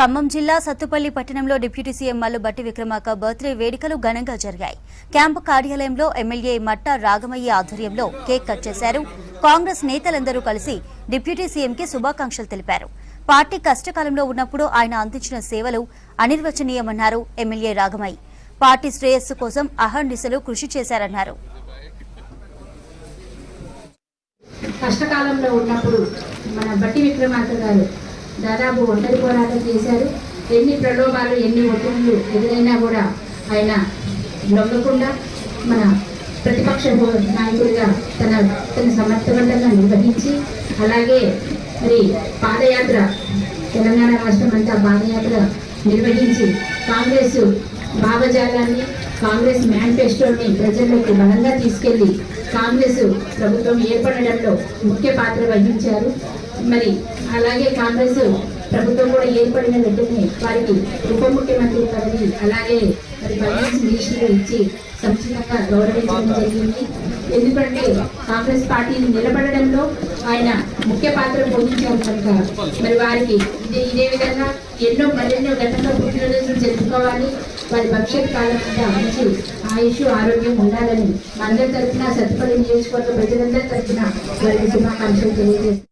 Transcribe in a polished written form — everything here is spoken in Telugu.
ఖమ్మం జిల్లా సత్తుపల్లి పట్టణంలో deputy CM Mallu Bhatti Vikramarka birthday వేడుకలు ఘనంగా జరిగాయి. క్యాంపు కార్యాలయంలో ఎమ్మెల్యే మట్టా రాగమయ్య ఆధ్వర్యంలో కేక్ కట్ చేశారు. కాంగ్రెస్ నేతలందరూ కలిసి డిప్యూటీ సీఎంకి శుభాకాంక్షలు తెలిపారు. పార్టీ కష్టకాలంలో ఉన్నప్పుడు ఆయన అందించిన సేవలు అనిర్వచనీయమన్నారు ఎమ్మెల్యే రాగమయ్య. పార్టీ శ్రేయస్సు కోసం అహర్నిశలు కృషి చేశారన్నారు. కష్టకాలంలో ఉన్నప్పుడు మన భట్టి విక్రమార్క గారు దాదాపు ఒంటరి పోరాటం చేశారు. ఎన్ని ప్రలోభాలు ఎన్ని ఒత్తిళ్లు ఎదురైనా కూడా ఆయన లొంగకుండా మన ప్రతిపక్ష నాయకుడిగా తన సమర్థవంతంగా నిర్వహించి, అలాగే మరి పాదయాత్ర తెలంగాణ రాష్ట్రం అంతా పాదయాత్ర నిర్వహించి కాంగ్రెస్ భావజాలాన్ని కాంగ్రెస్ మేనిఫెస్టోని ప్రజల్లోకి బలంగా తీసుకెళ్లి కాంగ్రెస్ ప్రభుత్వం ఏర్పడడంలో ముఖ్య పాత్ర వహించారు. మరి అలాగే కాంగ్రెస్ ప్రభుత్వం కూడా ఏర్పడిన వెంటనే వారికి ఉప ముఖ్యమంత్రి పదవి అలాగే మరి ఫైనాన్స్ మినిస్టర్ ఇచ్చి సంక్షిప్తంగా గౌరవించడం జరిగింది. ఎందుకంటే కాంగ్రెస్ పార్టీని నిలబడడంలో ఆయన ముఖ్య పాత్ర పోషించారు కనుక మరి వారికి ఇదే విధంగా మరెన్నో ఘటనలో పుట్టినరోజులు జరుపుకోవాలి. వారి భవిష్యత్ కాలం మీద మంచి ఆయుష్ ఆరోగ్యం ఉండాలని అందరి తరఫున సత్తుపల్లి నియోజకవర్గ ప్రజలందరి తరఫున వారికి శుభాకాంక్షలు తెలియజేస్తారు.